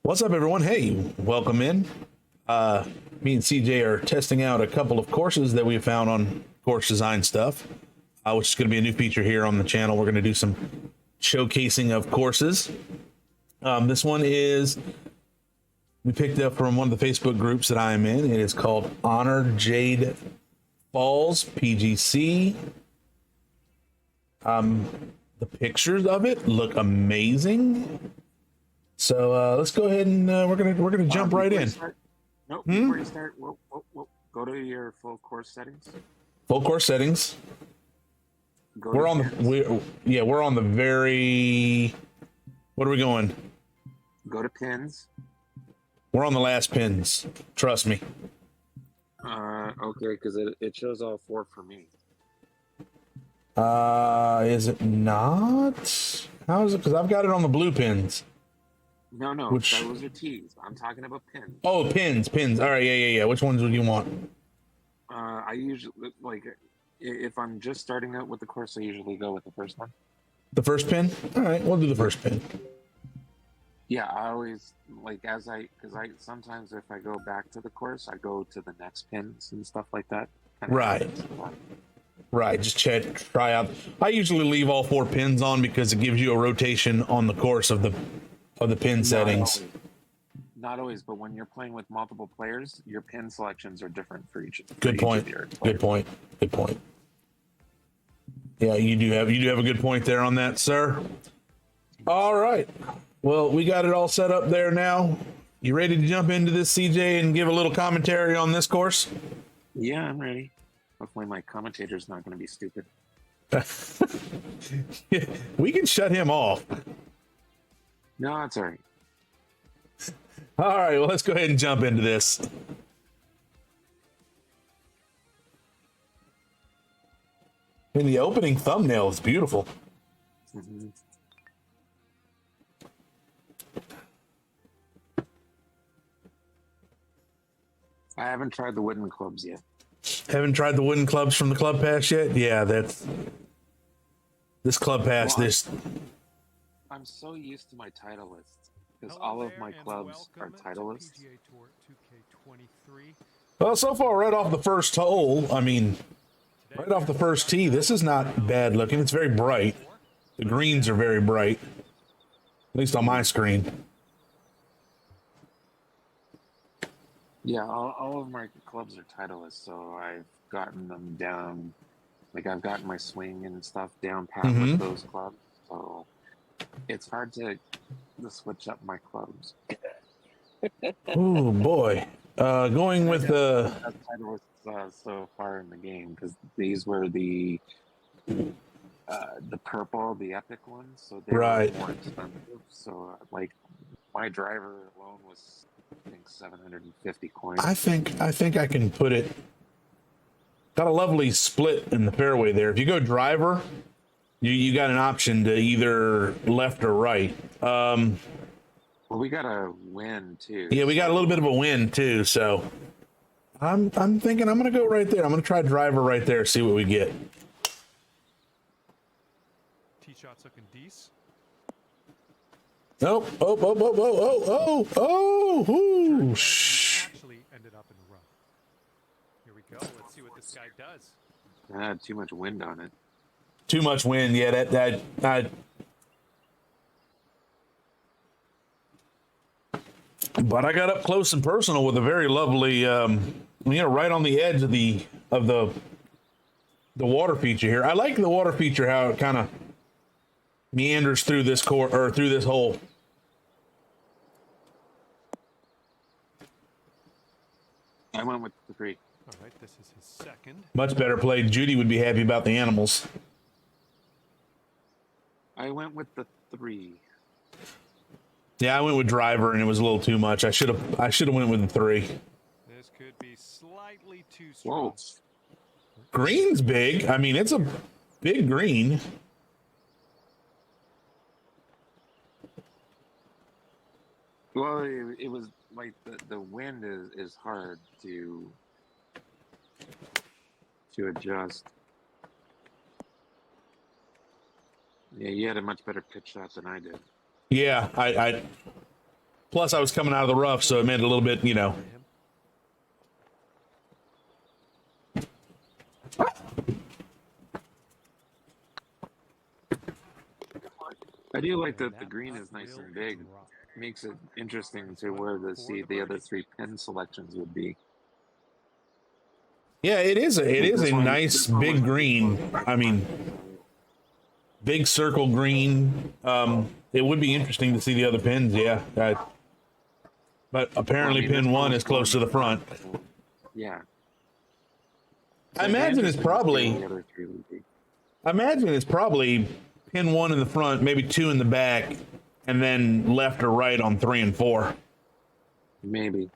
What's up, everyone? Hey, welcome in. Me and CJ are testing out a couple of courses that we found on Course Design Stuff, which is going to be a new feature here on the channel. We're going to do some showcasing of courses. This one is we picked up from one of the Facebook groups that I'm in. It is called Honored Jade Falls PGC. The pictures of it look amazing. So let's go ahead and we're gonna jump right in. Before you start, go to your full course settings. Full course settings. We're on the very. What are we going? Go to pins. We're on the last pins. Trust me. Okay, because it shows all four for me. Is it not? How is it? Because I've got it on the blue pins. No, those are T's. I'm talking about pins. Oh, pins. All right, yeah. Which ones would you want? I usually, if I'm just starting out with the course, I usually go with the first one. The first pin? All right, we'll do the first pin. Yeah, I always, because I sometimes if I go back to the course, I go to the next pins and stuff like that. Right. Just try out. I usually leave all four pins on because it gives you a rotation on the course of the pin settings. Not always, but when you're playing with multiple players, your pin selections are different for each. Good point. Yeah, you do have a good point there on that, sir. All right. Well, we got it all set up there now. You ready to jump into this, CJ, and give a little commentary on this course? Yeah, I'm ready. Hopefully my commentator's not going to be stupid. We can shut him off. No, it's all right. All right, well, let's go ahead and jump into this. And the opening thumbnail is beautiful. Mm-hmm. I haven't tried the wooden clubs yet. Haven't tried the wooden clubs from the club pass yet? Yeah, that's this club pass. I'm so used to my title lists because all of my clubs are title lists. Well, so far, right off the first hole, right off the first tee, this is not bad looking. It's very bright. The greens are very bright, at least on my screen. Yeah, all of my clubs are Titleist, so I've gotten them down. I've gotten my swing and stuff down pat with those clubs, so it's hard to switch up my clubs. Oh boy, going with the Titleist so far in the game because these were the purple, the epic ones, so they were more expensive. So my driver alone was, I think, 750 coins. I think I can put it. Got a lovely split in the fairway there. If you go driver, you got an option to either left or right. Well, we got a win too. Yeah, we got a little bit of a win too. So I'm thinking I'm gonna go right there. I'm gonna try driver right there. See what we get. Tee shots looking decent. Oh! Actually ended up in the rough. Here we go. Let's see what this guy does. I had too much wind on it. Too much wind. Yeah, that. But I got up close and personal with a very lovely, right on the edge of the water feature here. I like the water feature, how it kind of meanders through this through this hole. I went with the 3. All right, this is his second. Much better played. Judy would be happy about the animals. I went with the 3. Yeah, I went with driver, and it was a little too much. I should have went with the 3. This could be slightly too strong. Whoa. Green's big. It's a big green. Well, it was like the wind is hard to adjust. Yeah, you had a much better pitch shot than I did. Yeah, Plus, I was coming out of the rough, so it made it a little bit, you know. I do like that the green is nice and big. Makes it interesting to where the other three pin selections would be. Yeah, it is a nice big green. I mean, big circle green. It would be interesting to see the other pins, yeah. But apparently pin 1 is close to the front. Yeah. I imagine it's probably pin 1 in the front, maybe 2 in the back, and then left or right on 3 and 4. Maybe.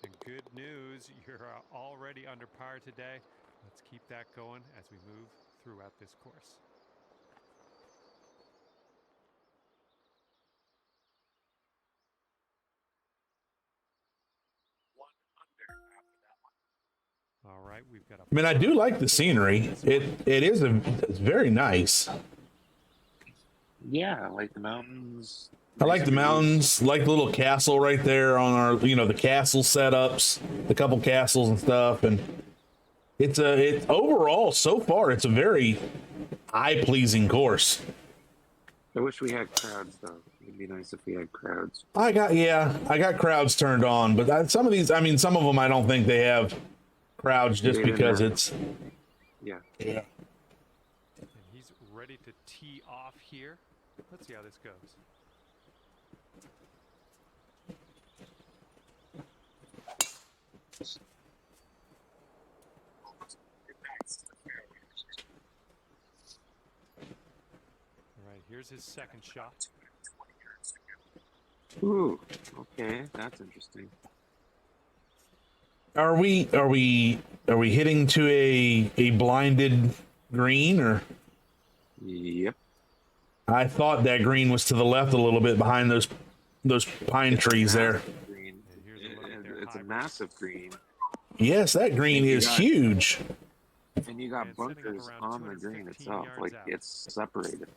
And good news, you're already under par today. Let's keep that going as we move throughout this course. All right, we've got a. I mean, I do like the scenery. It's very nice. Yeah, I like the mountains. I like the mountains, like the little castle right there on our, you know, the castle setups, the couple castles and stuff, and it's overall so far it's a very eye-pleasing course. I wish we had crowds though. It'd be nice if we had crowds. I got crowds turned on, but some of these, I mean, some of them I don't think they have crowds just because it's. Yeah. Yeah. And he's ready to tee off here. Let's see how this goes. All right, here's his second shot. Ooh, okay, that's interesting. Are we hitting to a blinded green, or? Yep. I thought that green was to the left a little bit behind those pine trees there. Green. It's a massive green. Yes, that green is huge. And you got bunkers on the green itself, like it's separated.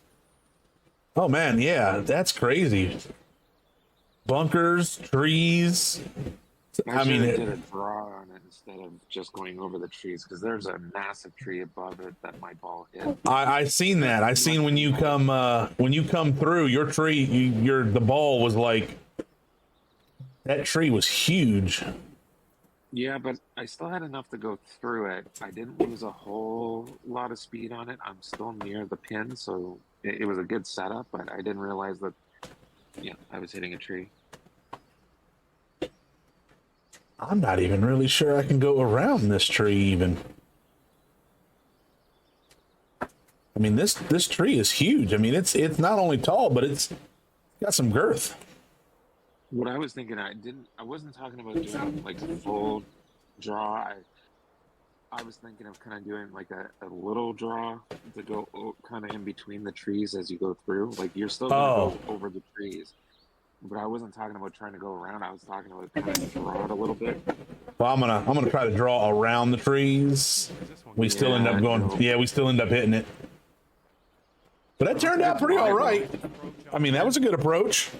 Oh man, yeah, that's crazy. Bunkers, trees. I mean, did a draw on it instead of just going over the trees, because there's a massive tree above it that my ball hit. I seen that. I seen when you come through your tree, the ball was like, that tree was huge. Yeah, but I still had enough to go through it. I didn't lose a whole lot of speed on it. I'm still near the pin, so it was a good setup, but I didn't realize that, yeah, I was hitting a tree. I'm not even really sure I can go around this tree even. I mean, this tree is huge. I mean, it's not only tall, but it's got some girth. What I was thinking, I wasn't talking about doing like a full draw. I was thinking of kind of doing like a little draw to go kind of in between the trees as you go through. Like you're still going to go over the trees. But I wasn't talking about trying to go around. I was talking about kind of draw it a little bit. Well, I'm gonna try to draw around the trees. We still end up going. Yeah, we still end up hitting it. But that turned out pretty all right. I mean, that was a good approach.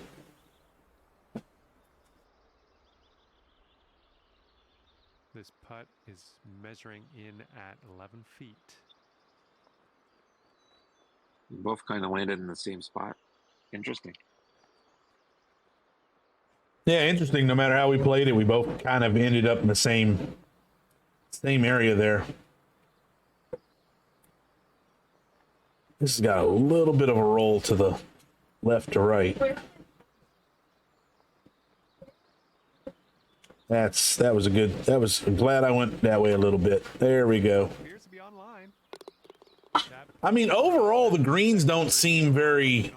This putt is measuring in at 11 feet. We both kind of landed in the same spot. Interesting. Yeah, interesting. No matter how we played it, we both kind of ended up in the same area there. This has got a little bit of a roll to the left to right. That was I'm glad I went that way a little bit. There we go. Appears to be online. I mean, overall, the greens don't seem very.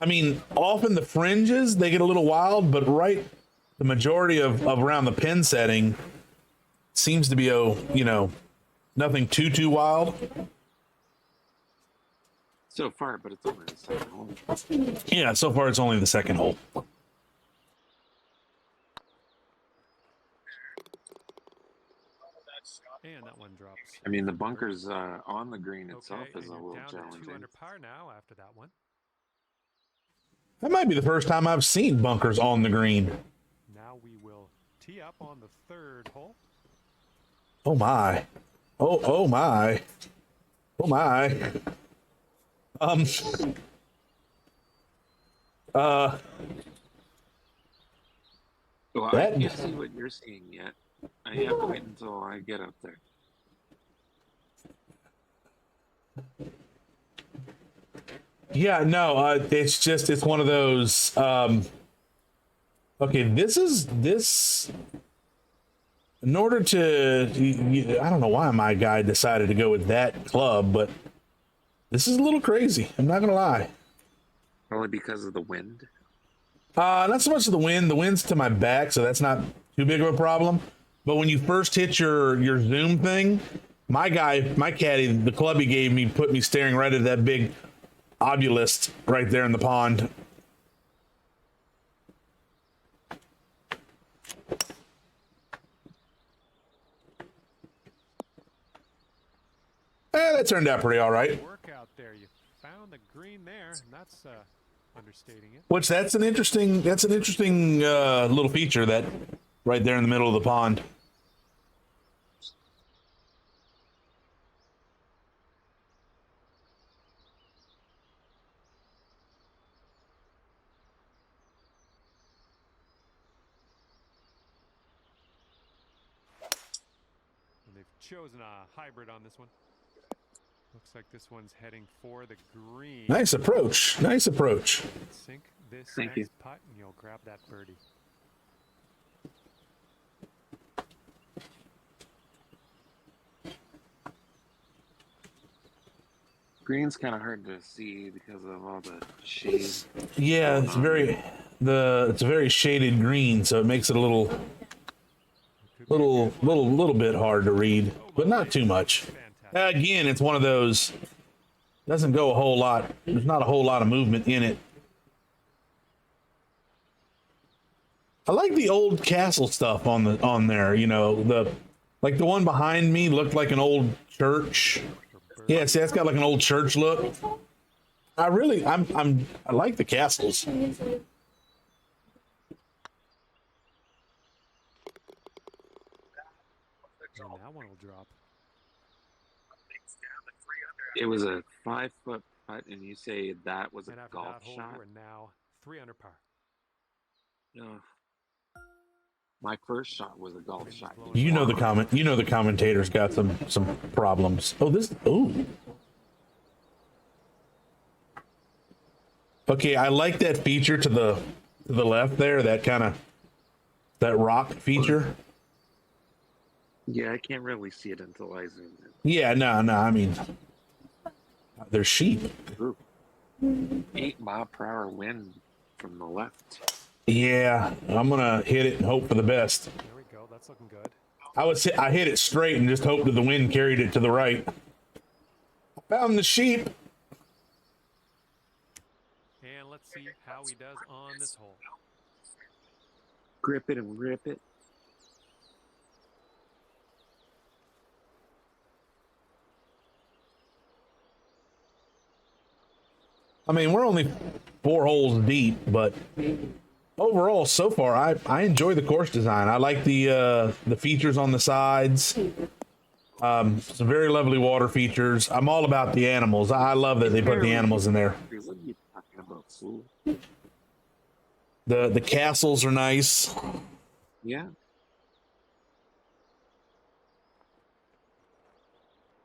I mean, often the fringes, they get a little wild, but the majority of around the pin setting seems to be, nothing too wild. So far, but it's only the second hole. Yeah, so far it's only the second hole. And that one drops. I mean, the from the birdie. bunkers on the green itself Okay, is and a you're little down to 2 challenging. under par now after that one. That might be the first time I've seen bunkers on the green. Now we will tee up on the 3rd hole. Oh my. Oh my. Oh my. Well, I That can't see what you're seeing yet. I have to wait until I get up there. Yeah, no, it's one of those okay, this in order to I don't know why my guy decided to go with that club, but this is a little crazy. I'm not gonna lie. Probably because of the wind. Not so much of the wind. The wind's to my back, so that's not too big of a problem. But when you first hit your zoom thing, my caddy, the club he gave me, put me staring right at that big obelisk right there in the pond. That turned out pretty all right. Work out there. You found the green there, and that's understating it. Which that's an interesting little feature that right there in the middle of the pond. And they've chosen a hybrid on this one. Looks like this one's heading for the green. Nice approach. Nice approach. Sink this Thank next you. putt, and you'll grab that birdie. Green's kind of hard to see because of all the shade. Yeah, it's a very shaded green, so it makes it a little bit hard to read, but not too much. Again, it's one of those doesn't go a whole lot. There's not a whole lot of movement in it. I like the old castle stuff on there. You know, the one behind me looked like an old church. Yeah, see, that's got like an old church look. I like the castles. And that one will drop. It was a 5-foot putt, and you say that was a And after golf that hole, shot? you are now 3 under par. No. My first shot was a golf shot. You know the commentators got some problems. Okay, I like that feature to the left there, that rock feature. Yeah, I can't really see it until I zoom in. Yeah, no, I mean, they're sheep. Ooh. 8 mile per hour wind from the left. Yeah, I'm gonna hit it and hope for the best. There we go. That's looking good. I hit it straight and just hoped that the wind carried it to the right. I found the sheep. And let's see how he does on this hole. Grip it and rip it. I mean, we're only 4 holes deep, but overall, so far, I enjoy the course design. I like the features on the sides. Some very lovely water features. I'm all about the animals. I love that they put the animals in there. What are you talking about, fool? The castles are nice. Yeah.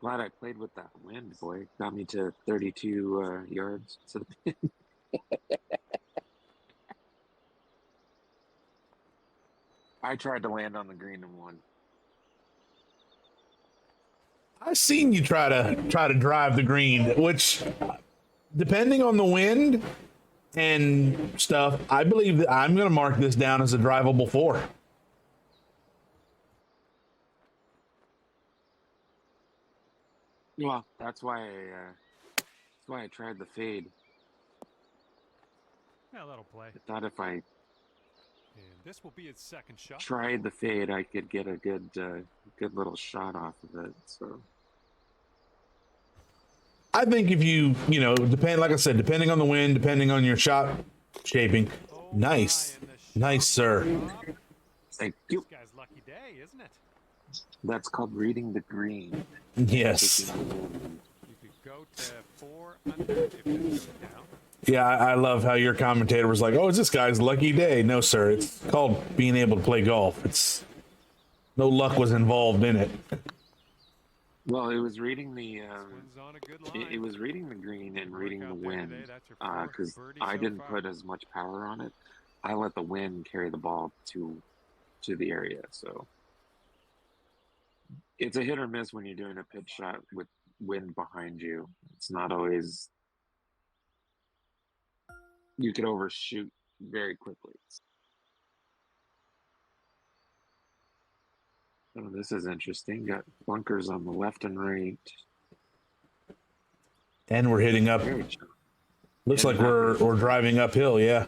Glad I played with that wind, boy. Got me to 32 yards to the pin. I tried to land on the green and won. I've seen you try to drive the green, which, depending on the wind and stuff, I believe that I'm going to mark this down as a drivable 4. Well, that's why I tried the fade. Yeah, that'll play. I thought if I And this will be his second shot. tried the fade, I could get a good good little shot off of it. So I think if you know, like I said, depending on the wind, depending on your shot shaping, Oh, nice, my, and the nice, shot sir. went up. thank This you. guy's lucky day, isn't it? That's called reading the green. Yes. Taking the wind. You could go to 4 under if this goes down. Yeah, I love how your commentator was like, "Oh, it's this guy's lucky day." No, sir, it's called being able to play golf. It's no luck was involved in it. Well, it was reading the Swings on a good line. it was reading the green and Good work reading the out there wind today. That's your fourth because birdie I so didn't far. put as much power on it. I let the wind carry the ball to the area. So it's a hit or miss when you're doing a pitch shot with wind behind you. It's not always, you could overshoot very quickly. Oh, this is interesting. Got bunkers on the left and right. And we're hitting up. Very chill. Looks like we're driving uphill. Yeah.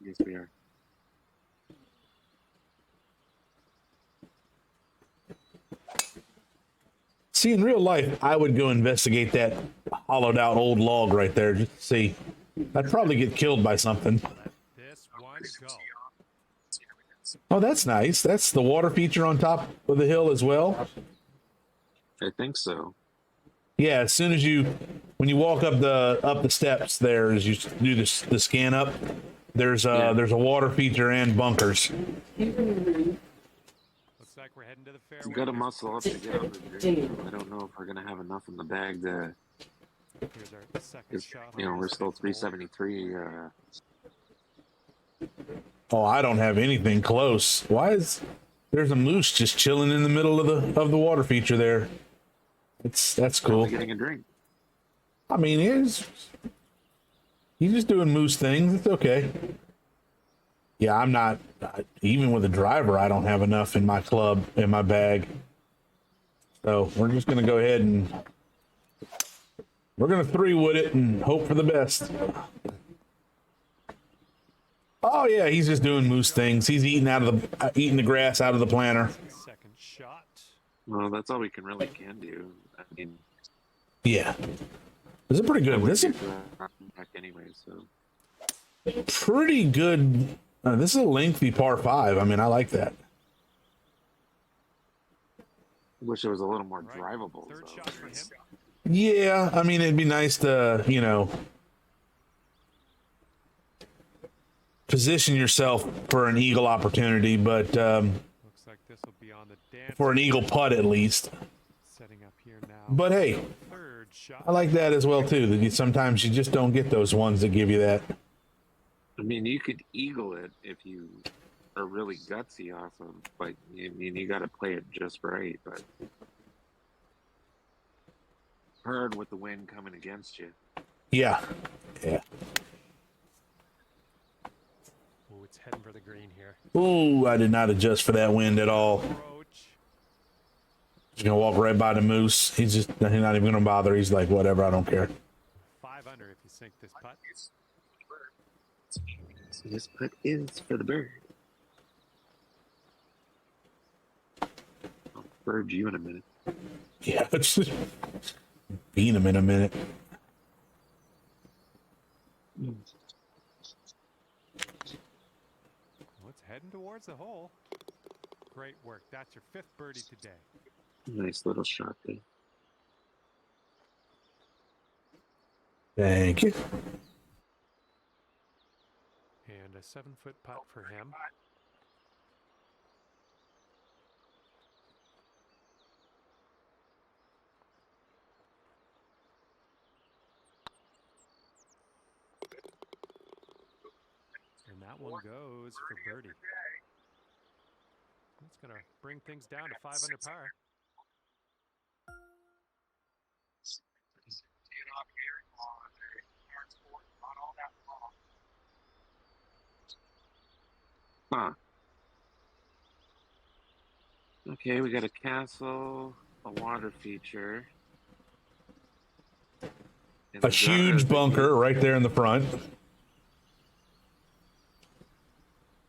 Yes, we are. See, in real life, I would go investigate that hollowed out old log right there just to see. I'd probably get killed by something. Let this one go. Oh, that's nice. That's the water feature on top of the hill as well. I think so. Yeah, as soon as when you walk up the steps there, as you do the scan up, there's a water feature and bunkers. Looks like we're heading to the fairway. We've got to muscle up to get on the green. I don't know if we're gonna have enough in the bag to. Here's our second shot. You know, on we're this still fifth hole. 373. Oh, I don't have anything close. There's a moose just chilling in the middle of the water feature there. That's cool. Probably getting a drink. I mean, he's just doing moose things. It's okay. Yeah, I'm not even with a driver. I don't have enough in my club in my bag. So we're just gonna go ahead and we're gonna 3-wood it and hope for the best. Oh yeah, he's just doing moose things. He's eating the grass out of the planter. Second shot. Well, that's all we can do. I mean, Yeah, this is pretty good. This is back anyway. So pretty good. This is a lengthy par 5. I mean, I like that. wish it was a little more Right. drivable. Third So. shot for him. Yeah, I mean, it'd be nice to, position yourself for an eagle opportunity, but Looks like this will be on the dance. for an eagle putt at least. Setting up here now. But hey, Third shot. I like that as well too. That sometimes you just don't get those ones that give you that. I mean, you could eagle it if you are really gutsy off of, but I mean, you got to play it just right. But hard with the wind coming against you. Yeah. Oh, it's heading for the green here. Ooh, I did not adjust for that wind at all. Approach. Just gonna walk right by the moose. He's not even gonna bother. He's like, whatever, I don't care. 5 under if you sink this putt. This putt is for the bird. I'll bird you in a minute. Yeah, it's just beat him in a minute. Well, it's heading towards the hole. Great work. That's your 5th birdie today. Nice little shot there. Thank you. And a 7-foot putt for him. And that one goes for birdie. That's going to bring things down to 5 under par. Huh. Okay, we got a castle, a water feature. and A huge bunker right there in the front.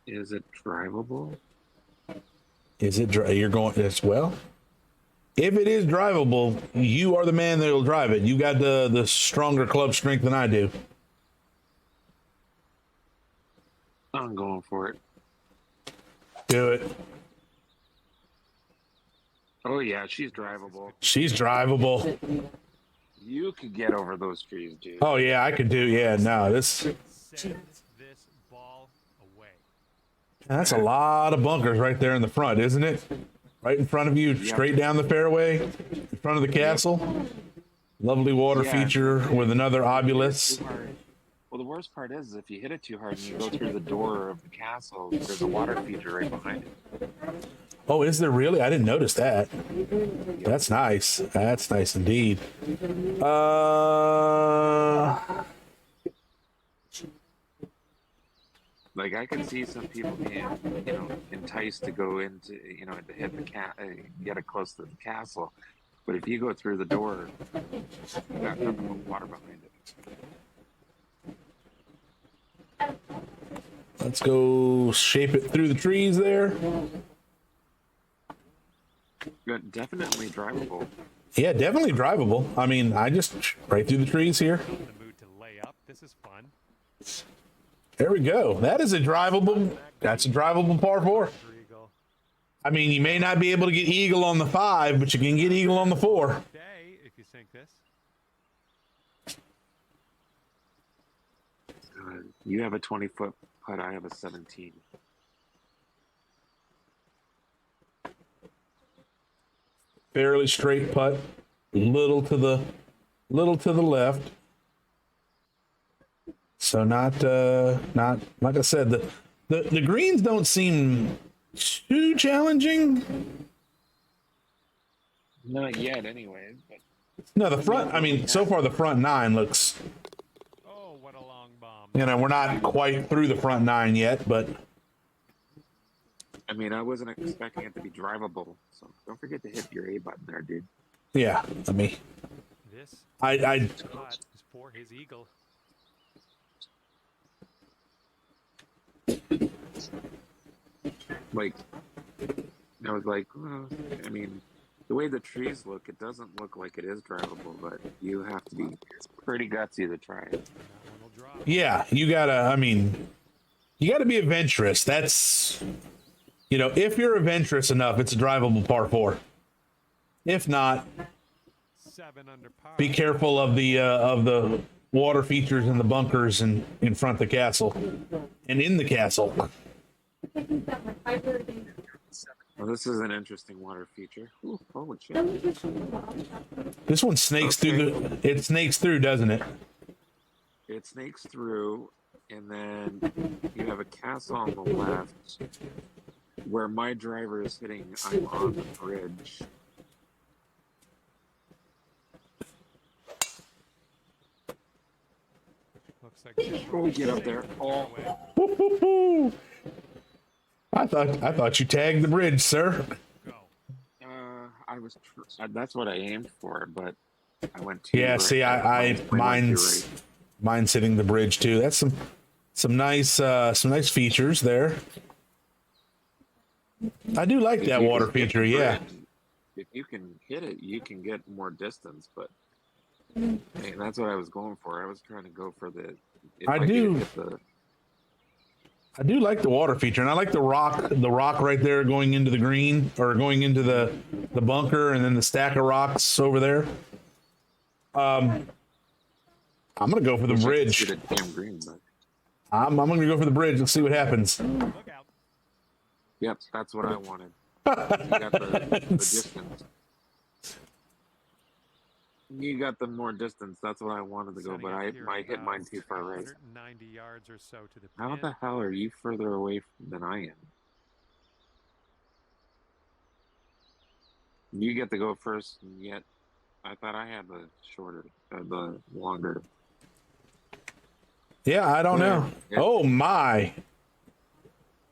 Is it drivable? Is it? You're going as well? if it is drivable, you are the man that'll drive it. You got the stronger club strength than I do. I'm going for it. Do it. Oh yeah, she's drivable. She's drivable. You could get over those trees, dude. Oh yeah, I could do. Yeah, no, Send this ball away. that's a lot of bunkers right there in the front, isn't it? Right in front of you, straight down the fairway, in front of the castle. Lovely water feature with another obelisk. Well, the worst part is if you hit it too hard and you go through the door of the castle, there's a water feature right behind it. Oh, is there really? I didn't notice that. That's nice. That's nice indeed. Like I could see some people being, enticed to go into, to hit the get it close to the castle, but if you go through the door, you got nothing but water behind it. Let's go shape it through the trees there. But definitely drivable. Yeah, definitely drivable. I mean, I just right through the trees here. In the mood to lay up. This is fun. There we go. That is a drivable. That's a drivable par 4. Eagle. I mean, you may not be able to get eagle on the 5, but you can get eagle on the 4. Day, if you sink this. You have a 20-foot putt. I have a 17. Fairly straight putt, little to the left. So not like I said, the greens don't seem too challenging. Not yet, anyway. But No, the front. I mean, so far the front 9 looks. Oh, what a long bomb. We're not quite through the front 9 yet, but I mean, I wasn't expecting it to be drivable, so don't forget to hit your A button there, dude. yeah. I mean, This I putt is for his eagle. Like, I was like, well, I mean, the way the trees look, it doesn't look like it is drivable, but you have to be pretty gutsy to try it. That one will drop. yeah. You gotta. I mean, you gotta be adventurous. That's. If you're adventurous enough, it's a drivable par 4. If not, 7 under par. be careful of the water features and the bunkers in front of the castle and in the castle. Well, this is an interesting water feature. Ooh, holy shit. This one snakes through it snakes through, doesn't it? It snakes through, and then you have a castle on the left where my driver is hitting. I'm on the bridge. Looks like Oh, get up there. Oh, Woo-hoo-hoo. I thought you tagged the bridge, sir. go. I was. That's what I aimed for, but I went too. Yeah, right. see, went too right. mine's hitting the bridge too. That's some nice features there. I do like that You water can hit feature, the yeah. bridge. If you can hit it, you can get more distance, but hey, that's what I was going for. I was trying to go for the. If I could do. hit the- I do like the water feature, and I like the rock right there going into the green or going into the bunker, and then the stack of rocks over there. I'm gonna go for the wish I could bridge. see the damn green, but I'm gonna go for the bridge. Let's see what happens. Look out. yep, that's what I wanted. You got the distance. You got the more distance. That's what I wanted to go, Setting but up I here hit about mine too far right. 190 yards or so to the How pin. the hell are you further away than I am? You get to go first, and yet I thought I had the longer. Yeah, I don't know. Yeah. Oh my!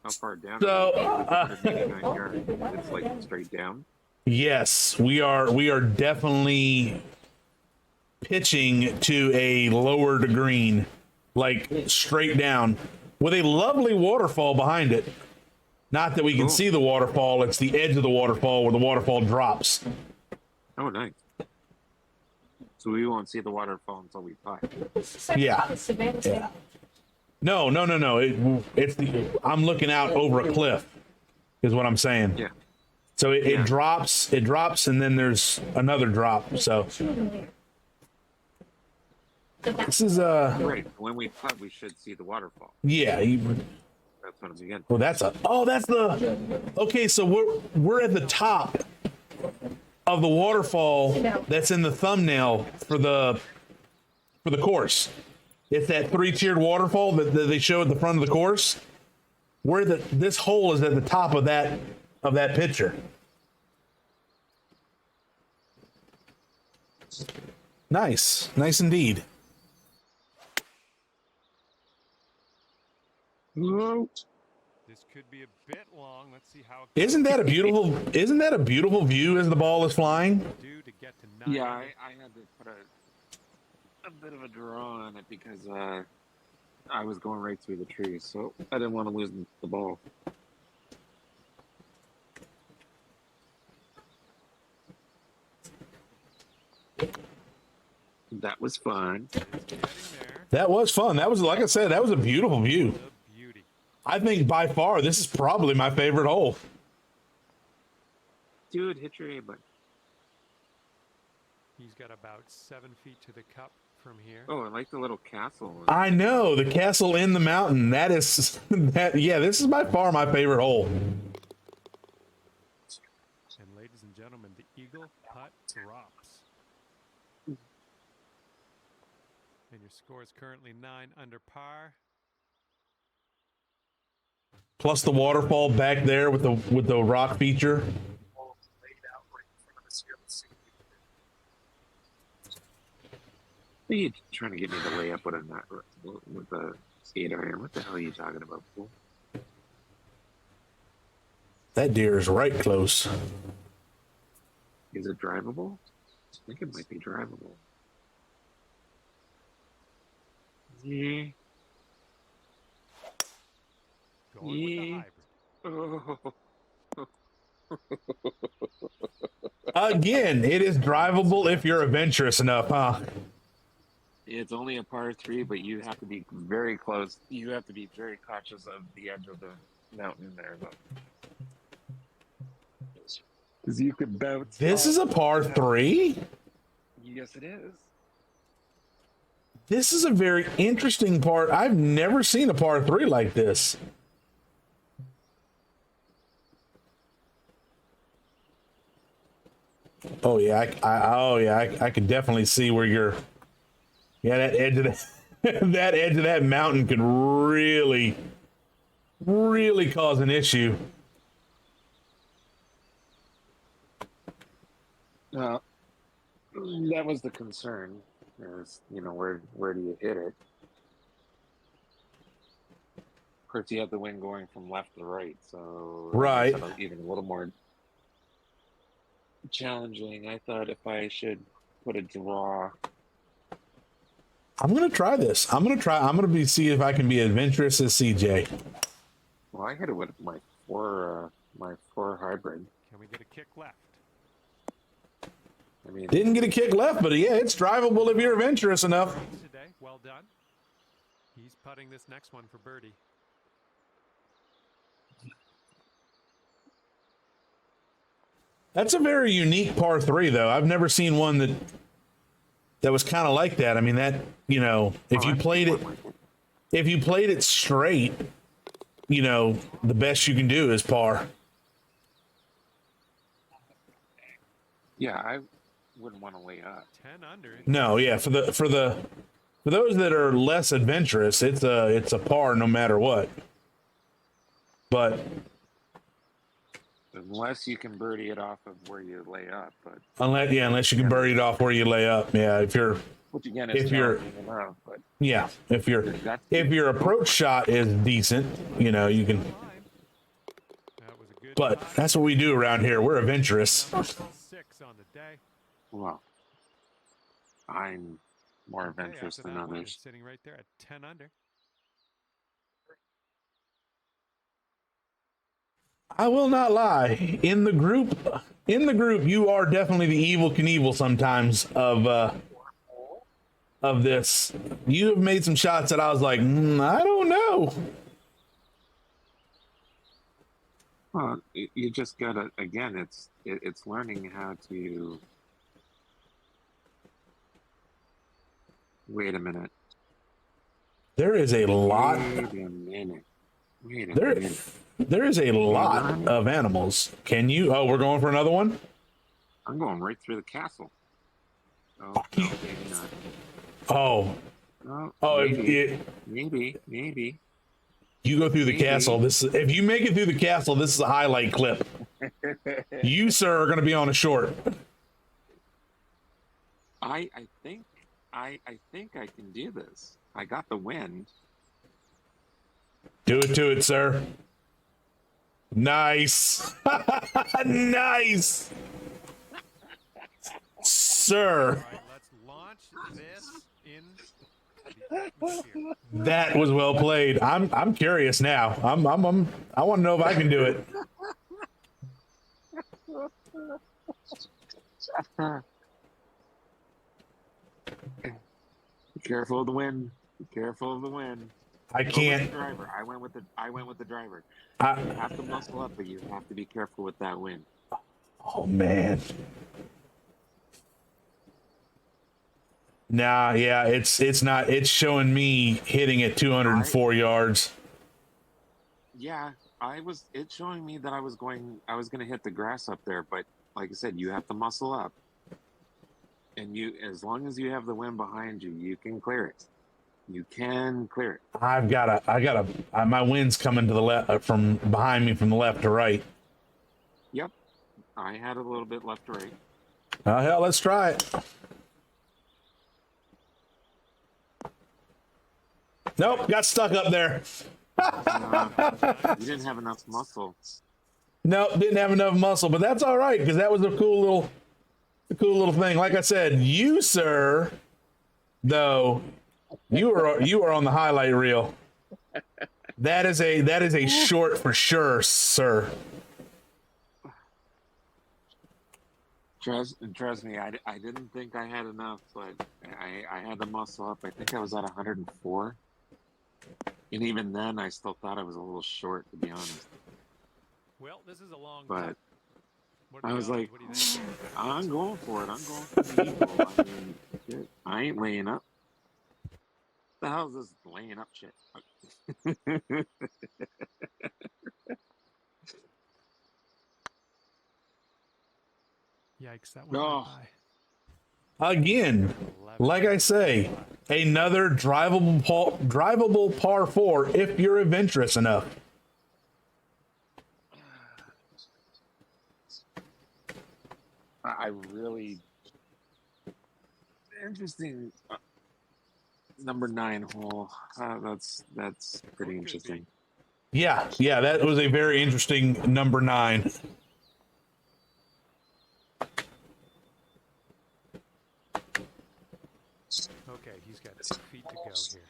How far down? So, 189 yards. It's like straight down. Yes, we are definitely pitching to a lowered green, like straight down, with a lovely waterfall behind it. Not that we can Cool. see the waterfall; it's the edge of the waterfall where the waterfall drops. Oh, nice. So we won't see the waterfall until we putt. Yeah. Yeah. No, no, no, no. It's the I'm looking out over a cliff, is what I'm saying. Yeah. So it Yeah. drops, and then there's another drop. So this is Right. When we putt, we should see the waterfall. yeah. That's what I'm getting. Well, that's the okay. So we're at the top of the waterfall that's in the thumbnail for the course. It's that 3-tiered waterfall that they show at the front of the course. This hole is at the top of that picture. Nice indeed. This could be a bit long. Let's see how. Isn't that a beautiful view as the ball is flying? Do to get to 9. Yeah, I had to put a bit of a draw on it because I was going right through the trees, so I didn't want to lose the ball. That was fun. That was fun. That was, like I said, that was a beautiful view. The beauty. I think by far this is probably my favorite hole. Dude, hit your A button. He's got about 7 feet to the cup from here. Oh, I like the little castle. I know, the castle in the mountain. That is that. Yeah, this is by far my favorite hole. And ladies and gentlemen, the eagle putt drops. And your score is currently 9 under par. Plus the waterfall back there with the rock feature. Are you trying to get me to lay up with a 8-iron? What the hell are you talking about, fool? That deer is right close. Is it drivable? I think it might be drivable. Yeah. Going with the hybrid. Oh. Again, it is drivable if you're adventurous enough, huh? It's only a par 3, but you have to be very close. You have to be very cautious of the edge of the mountain there, though. Because you could bounce. This is a par 3? Yes, it is. This is a very interesting part. I've never seen a par 3 like this. Oh yeah, I can definitely see where you're. Yeah, that edge of that edge of that mountain could really cause an issue. That was the concern. Is, where do you hit it? Of course, you have the wind going from left to right, so Right. it's even a little more challenging. I thought if I should put a draw. I'm gonna try this. I'm gonna see if I can be adventurous as CJ. Well, I hit it with my four hybrid. Can we get a kick left? I mean, Didn't get a kick left, but yeah, it's drivable if you're adventurous enough. Today, well done. He's putting this next one for birdie. That's a very unique par 3, though. I've never seen one that was kind of like that. I mean, that, if you played it straight, the best you can do is par. yeah, I wouldn't want to lay up. 10 under. No, yeah, for those that are less adventurous, it's a par no matter what. But Unless you can birdie it off of where you lay up, but unless you can birdie it off where you lay up, yeah. which again is if you're- challenging enough, but Yeah, if your approach shot is decent, you can. That was a good But shot. that's what we do around here. We're adventurous. Number 6 on the day. well, I'm more Okay, adventurous after than that one, others. it's sitting right there at 10 under. I will not lie. In the group, you are definitely the evil Knievel sometimes of this. You have made some shots that I was like, I don't know. Well, you just gotta, again, it's learning how to. Wait a minute. There is a lot. Wait a minute. Wait a There, minute. there is a lot Can of animals. Can you? Oh, we're going for another one. I'm going right through the castle. Oh, no, maybe not. Oh, Oh, oh, maybe, maybe. you go through the Maybe. castle. If you make it through the castle, this is a highlight clip. You, sir, are going to be on a short. I think I think I can do this. I got the wind. Do it to it, sir. Nice. Nice. Sir. All right, let's launch this in the atmosphere. That was well played. I'm curious now. I want to know if I can do it. Be careful of the wind. Be careful of the wind. I Go with can't. the driver. I went with the driver. I, You have to muscle up, but you have to be careful with that wind. oh man. Nah, yeah, it's not. It's showing me hitting at 204 yards. Yeah, it's showing me that I was going to hit the grass up there, but like I said, you have to muscle up. And as long as you have the wind behind you, you can clear it. You can clear it. My wind's coming to the left from behind me from the left to right. Yep. I had a little bit left to right. Oh hell, let's try it. Nope, got stuck up there. You didn't have enough muscle. Nope, didn't have enough muscle, but that's all right because that was a cool little thing. Like I said, you, sir, though, you are on the highlight reel. That is a short for sure, sir. Trust me, I didn't think I had enough, but I had to muscle up. I think I was at 104. And even then, I still thought I was a little short, to be honest. Well, this is a long. But What I was John, like, what do you think? I'm going for it. I'm going for the eagle. I mean, shit, I ain't laying up. The hell is this laying up shit? Yikes! That one Oh. went by. Again, like I say, another drivable par 4 if you're adventurous enough. I really interesting. Number 9 hole. That's pretty interesting. Yeah, that was a very interesting number 9. Okay, he's got 2 feet to go here.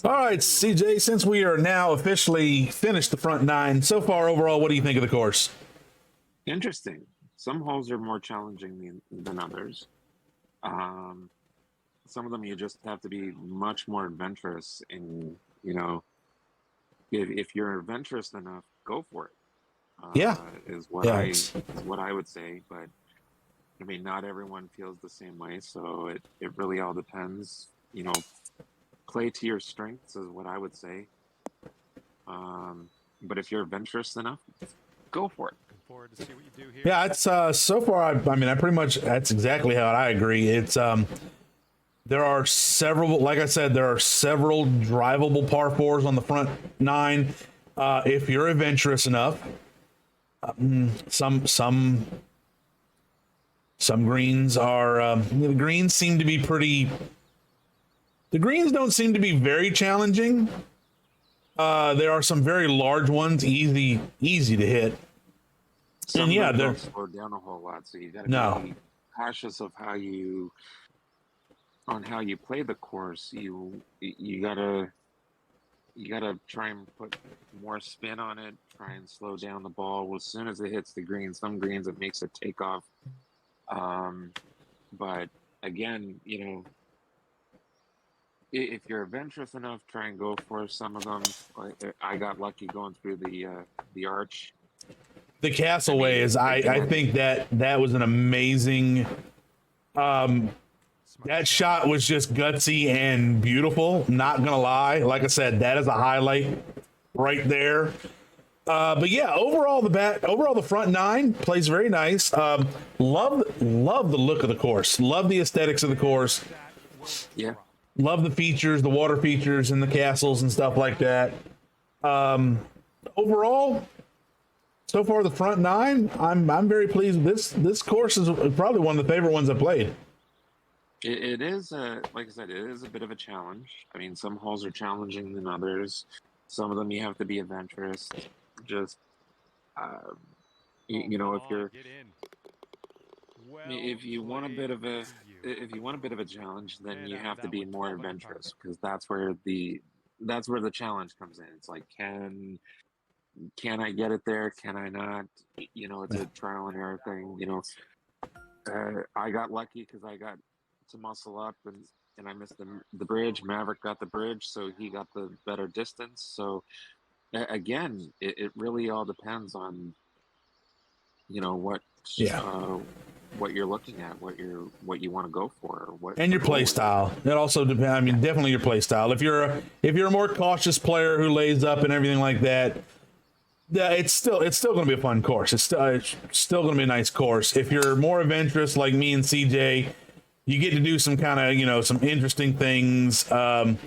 All right, CJ, since we are now officially finished the front 9, so far overall, what do you think of the course? Interesting. Some holes are more challenging than others. Some of them you just have to be much more adventurous, and if you're adventurous enough, go for it. Yeah. Is what I would say. But I mean, not everyone feels the same way, so it really all depends. Play to your strengths is what I would say. But if you're adventurous enough, go for it. Looking forward to see what you do here. Yeah, it's so far. I pretty much that's exactly how I agree. It's there are several, like I said, there are several drivable par 4s on the front 9. If you're adventurous enough, some greens are the greens seem to be pretty. The greens don't seem to be very challenging. There are some very large ones, easy to hit. Some and yeah, of them they're don't slow down a whole lot, so you got to be cautious of how you play the course. You gotta you gotta try and put more spin on it. Try and slow down the ball. Well, as soon as it hits the green, some greens it makes it take off. But again, if you're adventurous enough, try and go for some of them. I got lucky going through the arch. The Castaway is, I think that was an amazing. That shot was just gutsy and beautiful. Not gonna lie, like I said, that is a highlight right there. But yeah, overall the front nine plays very nice. Love the look of the course. Love the aesthetics of the course. Yeah. Love the features, the water features, and the castles and stuff like that. Overall, so far the front nine, I'm very pleased with this course is probably one of the favorite ones I played. It is, like I said, it is a bit of a challenge. I mean, some holes are challenging than others. Some of them you have to be adventurous. Just, if you're, if you want a bit of a challenge, then you have to be more adventurous, because that's where the challenge comes in. It's like, can I get it there? Can I not? It's a trial and error thing. I got lucky because I got to muscle up and I missed the bridge. Maverick got the bridge, so he got the better distance. So again, it really all depends on what you're looking at, what you want to go for, and your play style. It also depends. I mean, definitely your play style. If you're a more cautious player who lays up and everything like that, it's still going to be a fun course. It's still going to be a nice course. If you're more adventurous like me and CJ, you get to do some kind of some interesting things, and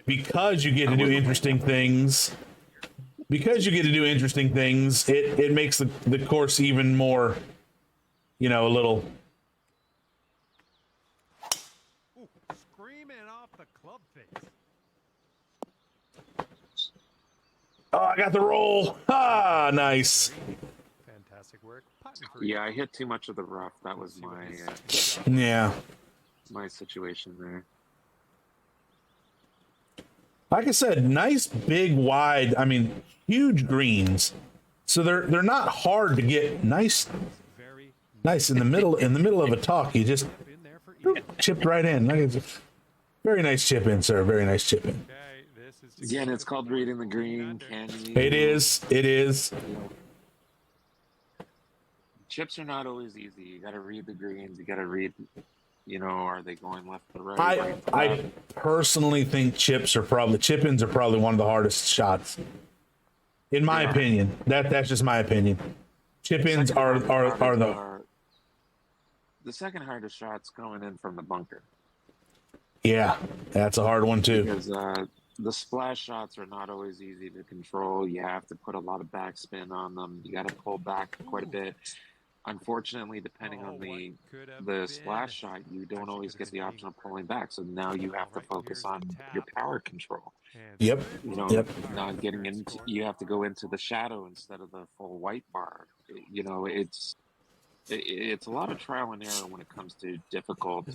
because you get to do interesting things, it makes the course even more, a little. Ooh, screaming off the club face. Oh, I got the roll. Ah, nice. Fantastic work. Yeah, I hit too much of the rough. That was my situation there. Like I said, nice big wide. I mean, huge greens. So they're not hard to get. Nice in the middle of a talk. You just chipped right in. Very nice chip in, sir. Very nice chip in. Again, it's called reading the green. It is. Chips are not always easy. You got to read the greens. You got to read, are they going left to right? I personally think chip-ins are probably one of the hardest shots. In my opinion, that's just my opinion. Chip-ins are the second hardest shots going in from the bunker. Yeah, that's a hard one too. Because the splash shots are not always easy to control. You have to put a lot of backspin on them. You got to pull back quite a bit. Unfortunately, depending on the splash shot, you don't always get the option of pulling back. So now you have to focus on your power control. Yep. Not getting into. You have to go into the shadow instead of the full white bar. It's a lot of trial and error when it comes to difficult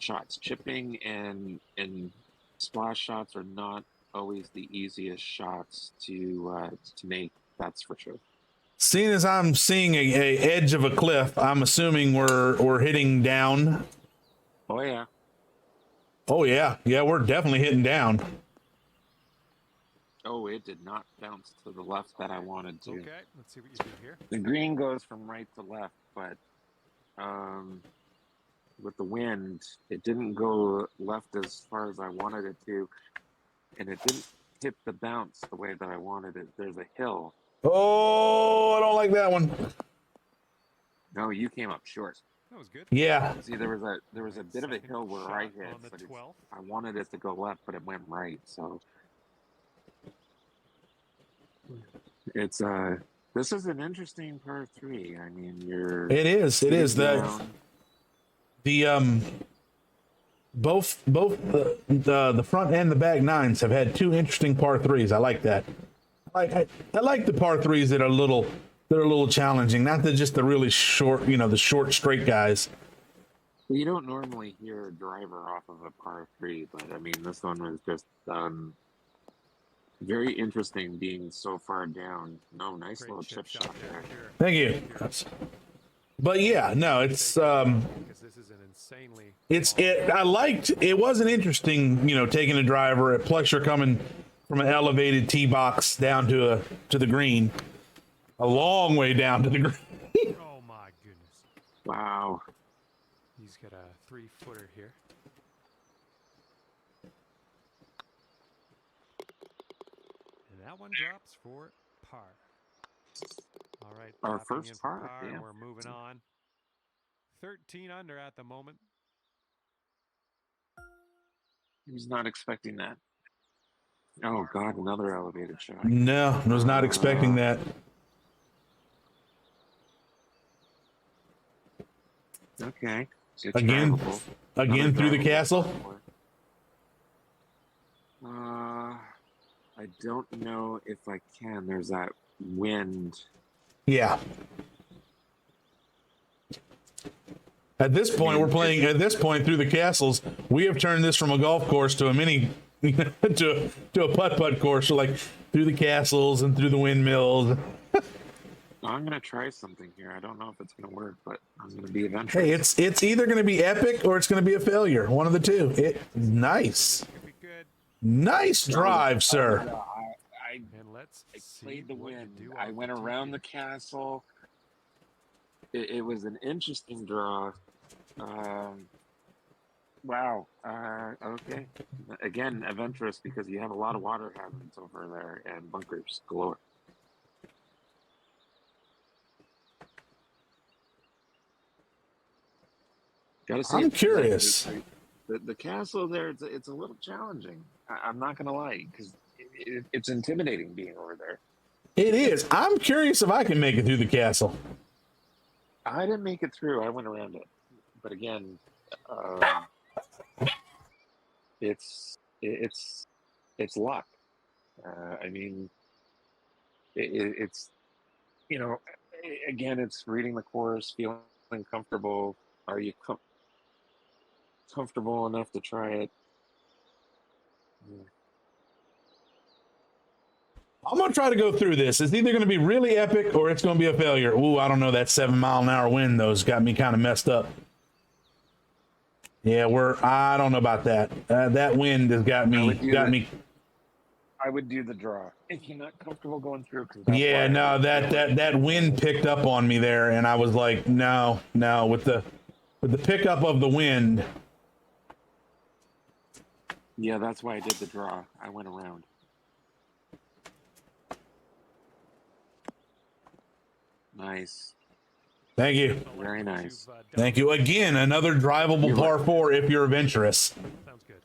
shots. Chipping and splash shots are not always the easiest shots to make. That's for sure. Seeing as I'm seeing a edge of a cliff, I'm assuming we're hitting down. Oh yeah. Yeah, we're definitely hitting down. Oh, it did not bounce to the left that I wanted to. Okay, let's see what you do here. The green goes from right to left, but with the wind, it didn't go left as far as I wanted it to, and it didn't hit the bounce the way that I wanted it. There's a hill. Oh, I don't like that one. No, you came up short. That was good. Yeah. See, there was a bit of a hill where I hit, but I wanted it to go left, but it went right. So it's this is an interesting par 3. I mean, It is both the front and the back nines have had 2 interesting par 3s. I like that. I like the par 3s that are a little challenging, not just the really short, the short straight guys. Well, you don't normally hear a driver off of a par three, but I mean, this one was just very interesting being so far down. No, nice Great little chip chip shot shot there. there. Thank you. But yeah, no, Because this is an insanely I liked it. Wasn't interesting, taking a driver at Pleasure coming from an elevated tee box down to the green, a long way down to the green. Oh my goodness. Wow. He's got a 3-footer here. And that one drops for par. All right, Our tapping first in for par, and yeah. we're moving on. 13 under at the moment. He was not expecting that. Oh God, another elevated shot. No, I was not expecting that. Okay. It's Again, drivable. again through the drivable castle. I don't know if I can. There's that wind. Yeah. At this point, we're playing. At this point, through the castles, we have turned this from a golf course to a mini, to a putt course. So like through the castles and through the windmills. I'm gonna try something here. I don't know if it's gonna work, but I'm gonna be adventurous. Hey, it's either going to be epic or it's going to be a failure. One of the two. Nice, Could be good. nice drive, sir. And let's I see played the what you wind. do I off went the tee around here. the castle. It was an interesting draw. Wow. Okay. Again, adventurous because you have a lot of water hazards over there and bunkers galore. Gotta say, I'm curious. The castle there, it's a little challenging. I'm not gonna lie, because it's intimidating being over there. It is. I'm curious if I can make it through the castle. I didn't make it through. I went around it, but again, it's luck. I mean, it's again, it's reading the course, feeling comfortable. Are you comfortable enough to try it? I'm going to try to go through this. It's either going to be really epic or it's going to be a failure. Ooh, I don't know. That 7-mile-an-hour wind, though, has got me kind of messed up. Yeah, I don't know about that. That wind has got me. I would do the draw if you're not comfortable going through. Yeah, no, that wind picked up on me there, and I was like, no, with the pickup of the wind. Yeah, that's why I did the draw. I went around. Nice. Thank you. Very nice. Thank you. Again, another drivable par 4 if you're adventurous. Sounds good.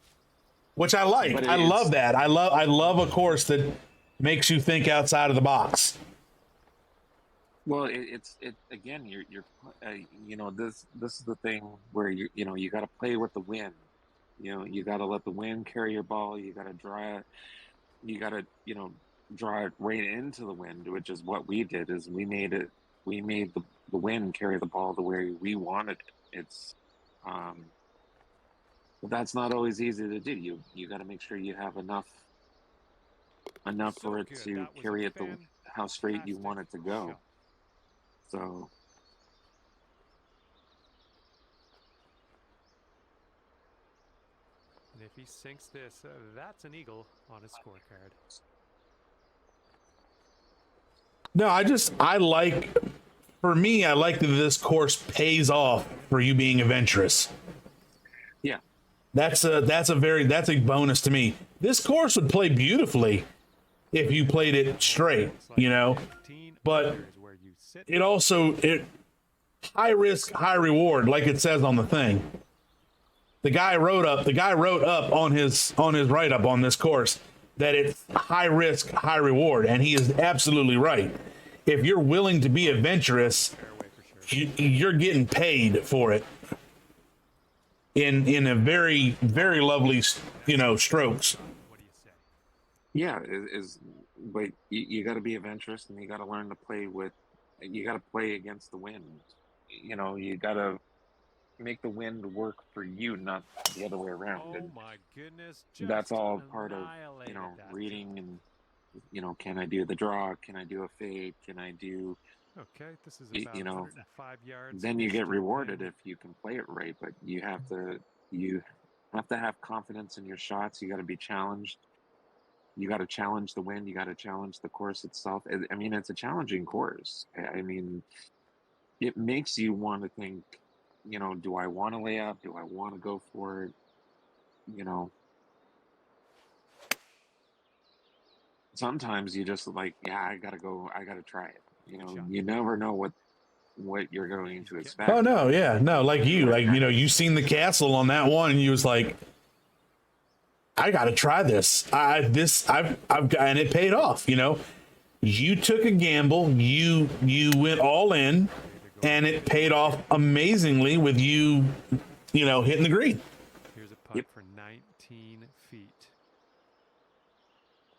Which I like. I love that. I love a course that makes you think outside of the box. Well, it's again. You're this is the thing where you got to play with the wind. You got to let the wind carry your ball. You got to draw it. You got to draw it right into the wind, which is what we did. Is we made the wind carry the ball the way we wanted it. It's but that's not always easy to do. You got to make sure you have enough for it to carry it how straight you want it to go. So And if he sinks this, that's an eagle on his scorecard. No, I like, for me, I like that this course pays off for you being adventurous. yeah, That's a bonus to me. This course would play beautifully if you played it straight, but it high risk, high reward, like it says on the thing. The guy wrote up on his write up on this course that it's high risk, high reward, and he is absolutely right. If you're willing to be adventurous, you're getting paid for it in a very, very lovely, strokes. What do you say? yeah. But you got to be adventurous, and you got to learn to play with. You got to play against the wind. You got to make the wind work for you, not the other way around. Oh And my goodness! that's Just all part of, annihilated that reading shot. and, can I do the draw? Can I do a fade? Can I do, Okay, this is y- about you know, 105 yards then you east get of the rewarded pin. if you can play it right, but you have to have confidence in your shots. You got to be challenged. You got to challenge the wind. You got to challenge the course itself. I mean, it's a challenging course. I mean, it makes you want to think, do I want to lay up? Do I want to go for it? You know, Sometimes you just like, yeah, I gotta go. I gotta try it. Shot. You never know what you're going He's to getting Oh expect. no, yeah, no, like you, But you seen the castle on that one, and you was like, I got to try this. I've got, and it paid off. You took a gamble, you went all in, and it paid off amazingly with hitting the green. Here's a putt yep, for 19 feet.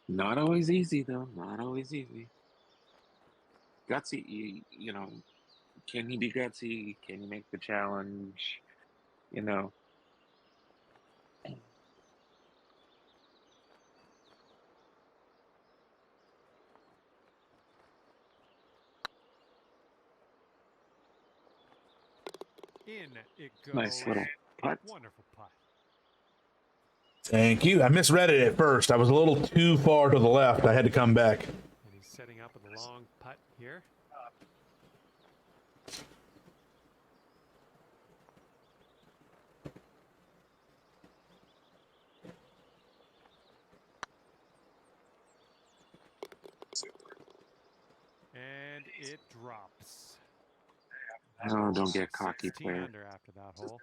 not always easy though. Not always easy. Gutsy, can you be gutsy? Can you make the challenge? You know, In it nice goes. little putt. Wonderful putt. Thank you. I misread it at first. I was a little too far to the left. I had to come back. And he's setting up with a long putt here. And it drops. Oh, don't get cocky, 16 player. under after that hole.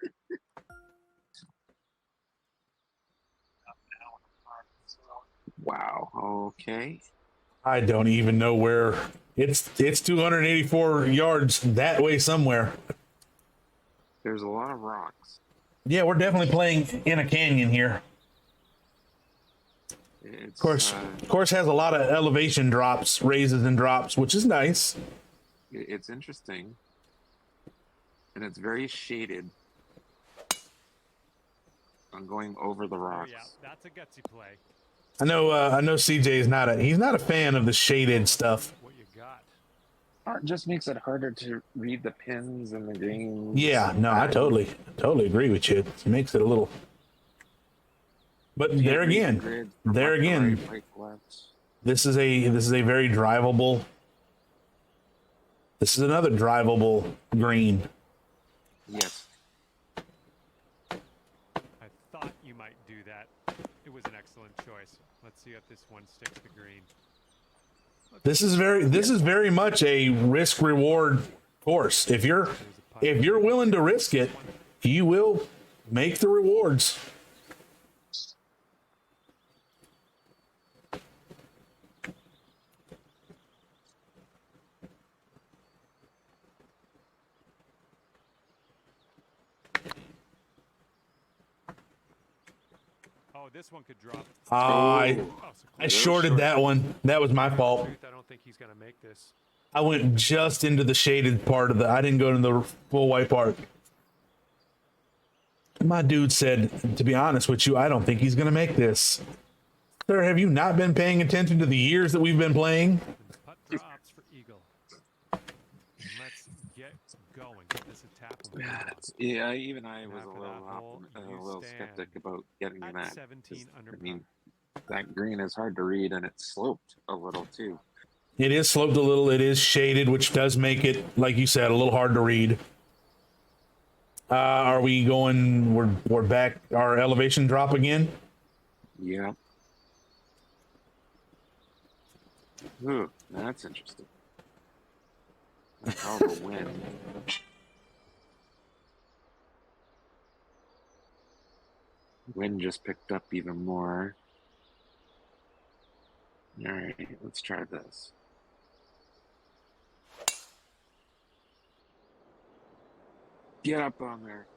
Wow. Okay. I don't even know where it's 284 yards that way somewhere. There's a lot of rocks. Yeah, we're definitely playing in a canyon here. It's Course has a lot of elevation drops, raises and drops, which is nice. it's interesting, and it's very shaded. I'm going over the Oh rocks. yeah, that's a gutsy play. I know CJ is he's not a fan of the shaded stuff. What you got? It just makes it harder to read the pins and the greens. Yeah, no, I totally agree with you. It makes it a little. But there again, this is a very drivable. This is another drivable green. Yes. I thought you might do that. It was an excellent choice. Let's see if this one sticks to green. This is very much a risk reward course. If you're willing to risk it, you will make the rewards. Oh, this one could drop. I shorted that one. That was my fault. I don't think he's gonna make this. I went just into the shaded part of I didn't go into the full white part. My dude said, to be honest with you, I don't think he's going to make this. Sir, have you not been paying attention to the years that we've been playing? Putt drops for eagle. Let's get going. Get this a tap. Yeah, even I And was after that hole, a you little stand skeptic about getting at that. 17 under I mean, that green is hard to read, and it's sloped a little too. It is sloped a little. It is shaded, which does make it, like you said, a little hard to read. Are we going? We're back. Our elevation drop again. Yeah. Ooh, that's interesting. That's all the wind. Wind just picked up even more. All right, let's try this. Get up on there.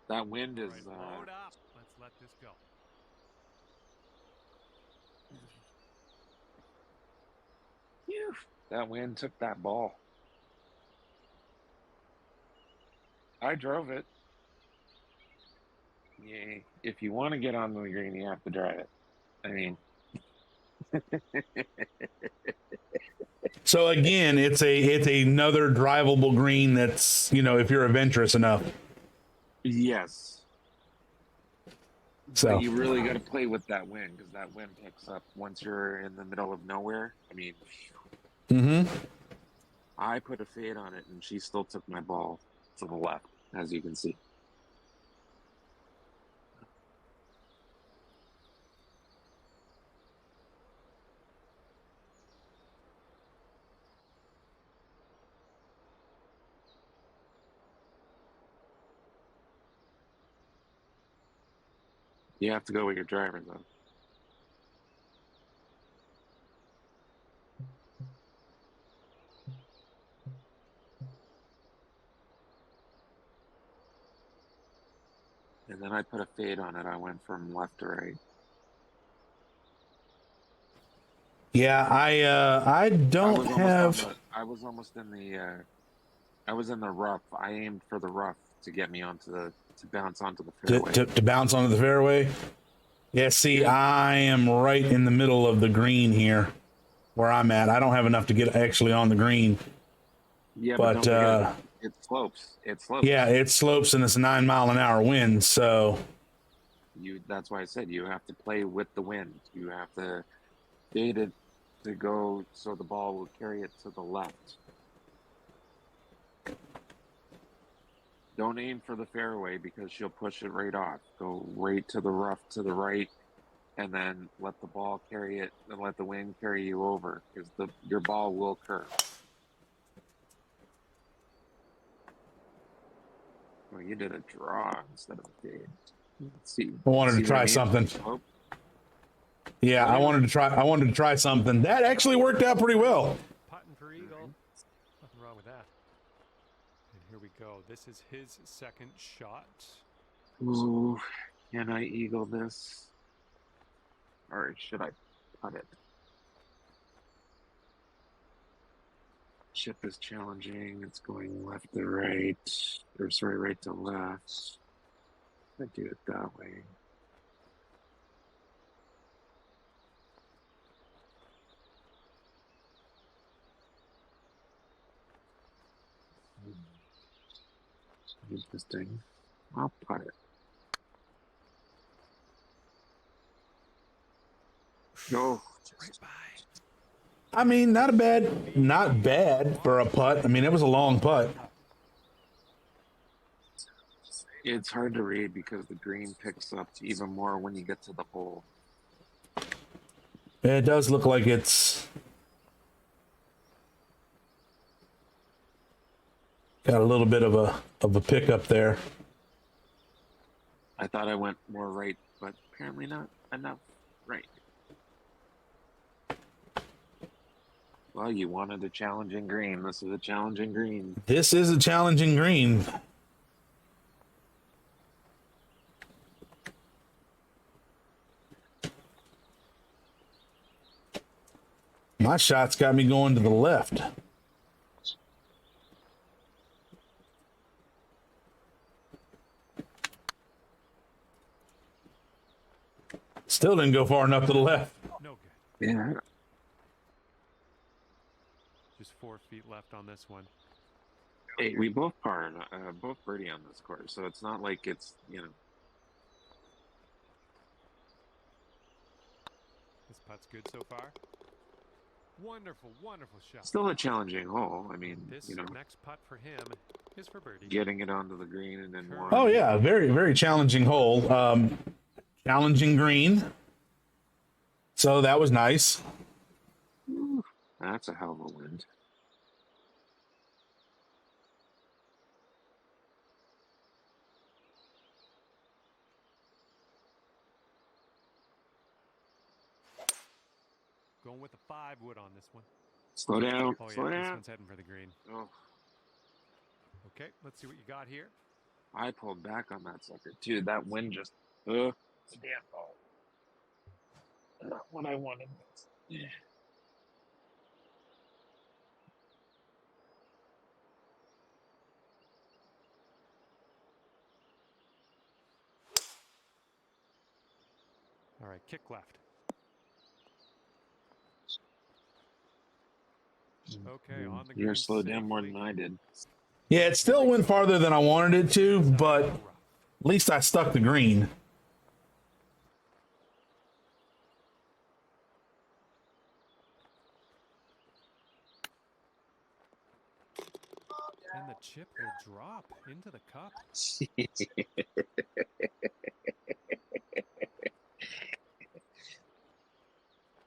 That wind is. Right, load up. Let's let this go. Phew. That wind took that ball. I drove it. Yeah, if you want to get on the green, you have to drive it. I mean, So again, it's another drivable green that's, you know, if you're adventurous enough. yes. So But you really got to play with that wind because that wind picks up once you're in the middle of nowhere. I mean, I put a fade on it and she still took my ball to the left, as you can see. You have to go with your driver, though. And then I put a fade on it. I went from left to right. yeah, I don't have. I was almost in the. I was in the rough. I aimed for the rough to get me onto the to bounce onto the fairway. To bounce onto the fairway. Yeah, see, I am right in the middle of the green here where I'm at. I don't have enough to get actually on the green. Yeah, but it slopes. It slopes. Yeah, it slopes and it's a 9-mile-an-hour wind. So that's why I said you have to play with the wind. You have to bait it to go so the ball will carry it to the left. Don't aim for the fairway because she'll push it right off. Go right to the rough to the right, and then let the ball carry it and let the wind carry you over because your ball will curve. Well, you did a draw instead of a fade. Let's see. I wanted to try something. Yeah, I wanted to try something. That actually worked out pretty well. Putting for eagle. Nothing wrong with that. And here we go. This is his second shot. Ooh, can I eagle this? Or should I putt it? Chip is challenging. It's going left to right. Or sorry, right to left. I do it that way. Interesting. I'll putt it. Go. Right by. I mean, not bad for a putt. I mean, it was a long putt. It's hard to read because the green picks up even more when you get to the hole. It does look like it's got a little bit of a pickup there. I thought I went more right, but apparently not enough right. Well, you wanted a challenging green. This is a challenging green. This is a challenging green. My shot's got me going to the left. Still didn't go far enough to the left. No good. Yeah. Just 4 feet left on this one. Hey, we both both birdie on this course, so it's not like it's, This putt's good so far. Wonderful, wonderful shot. still a challenging hole. I mean, This next putt for him is for birdie. getting it onto the green and then one. Oh yeah, very, very challenging hole. Challenging green. So that was nice. Ooh, that's a hell of a wind. Going with a 5 wood on this one. Slow down. Oh, Slow yeah, this down. one's heading for the green. Oh, Okay, let's see what you got here. I pulled back on that sucker too. That wind just. It's a damn ball. Not what I wanted. Yeah. right, kick left. Okay, on the You're green slowed down more safely. than I did. Yeah, it still went farther than I wanted it to, but at least I stuck the green. And the chip will drop into the cup.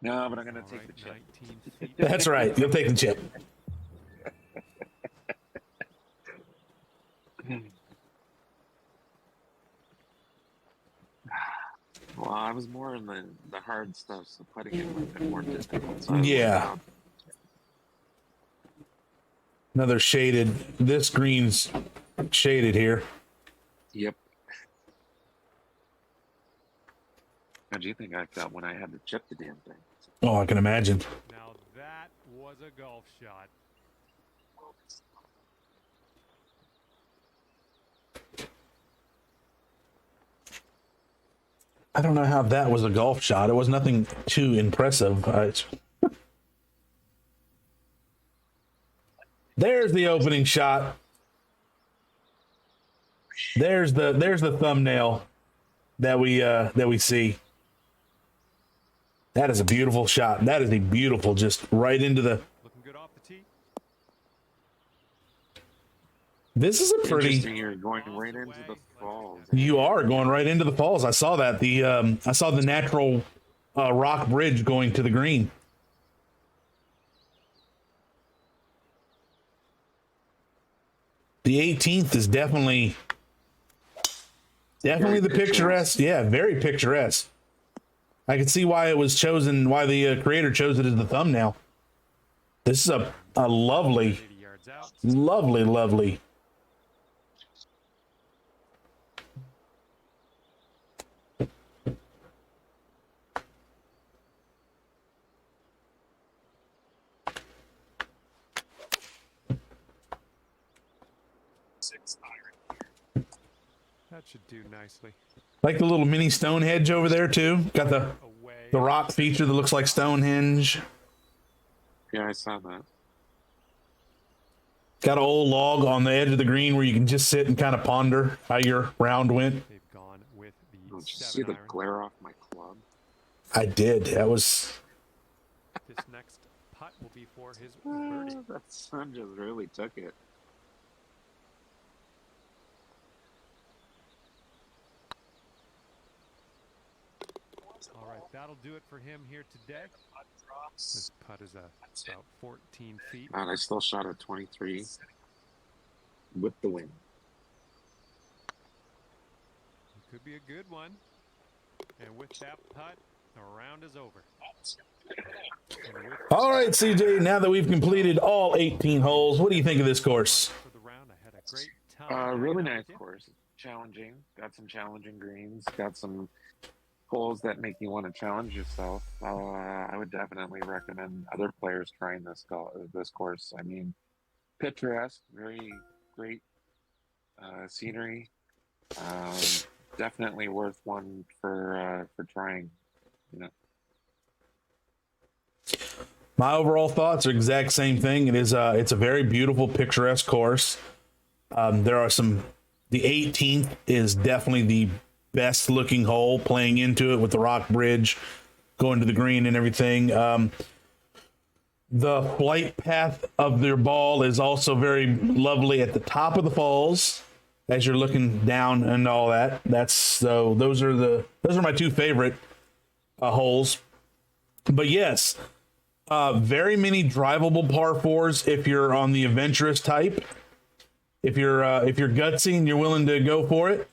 No, but I'm gonna All take right, the chip. 19 feet. That's right. You'll take the chip. Well, I was more in the hard stuff, so putting it would have been more difficult. So Yeah. Another shaded. This green's shaded here. Yep. How do you think I felt when I had to chip the damn thing? Oh, I can imagine. Now that was a golf shot. I don't know how that was a golf shot. It was nothing too impressive. There's the opening shot. There's the thumbnail that we see. That is a beautiful shot. That is a beautiful, just right into the. Looking good off the tee. This is a pretty. Interesting, you're going right into the falls. You are going right into the falls. I saw that. I saw the natural rock bridge going to the green. The 18th is definitely Very the picturesque. Yeah, very picturesque. I can see why it was chosen. Why the creator chose it as the thumbnail. This is a lovely, 80 yards out. lovely. That should do nicely. Like the little mini Stonehenge over there too. Got the Away. rock feature that looks like Stonehenge. Yeah, I saw that. Got an old log on the edge of the green where you can just sit and kind of ponder how your round went. They've gone with the Oh, did you see 7 the iron. glare off my club? I did. That was. This next putt will be for his birdie. That sun just really took it. All right, that'll do it for him here today. This putt is about 14 feet. Man, I still shot a 23 with the wind. It could be a good one. And with that putt, the round is over. And with All right, CJ. Now that we've completed all 18 holes, what do you think of this course? for the round, I had a great time. Really hanging out nice with you. course. Challenging. Got some challenging greens. Got some holes that make you want to challenge yourself. I would definitely recommend other players trying this course. I mean, picturesque, very great scenery. Definitely worth one for trying. You know. My overall thoughts are exact same thing. It's a very beautiful, picturesque course. There are the 18th is definitely the best looking hole, playing into it with the rock bridge going to the green and everything. The flight path of their ball is also very lovely at the top of the falls as you're looking down and all that. Those are my two favorite holes. But yes, very many drivable par fours if you're on the adventurous type. If you're gutsy and you're willing to go for it,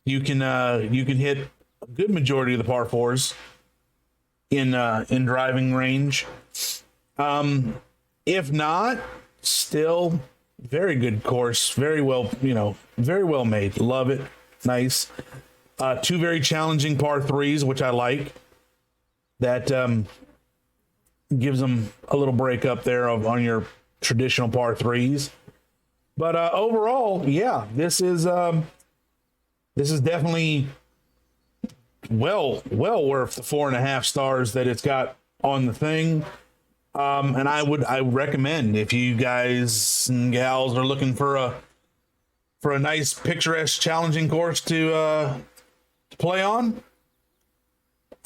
you can hit a good majority of the par fours in driving range. If not, still very good course, very well made. Love it. Nice. Two very challenging par threes, which I like. That gives them a little break up there on your traditional par threes. But overall, yeah, this is definitely well worth the 4.5 stars that it's got on the thing. And I recommend, if you guys and gals are looking for a nice picturesque challenging course to play on,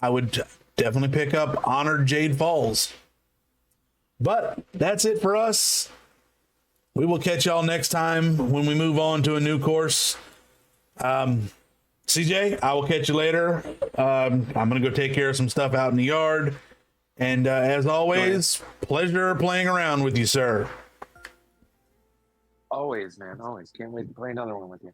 I would definitely pick up Honored Jade Falls. But that's it for us. We will catch y'all next time when we move on to a new course. CJ, I will catch you later. I'm going to go take care of some stuff out in the yard. And as always, pleasure playing around with you, sir. Always, man. Always. Can't wait to play another one with you.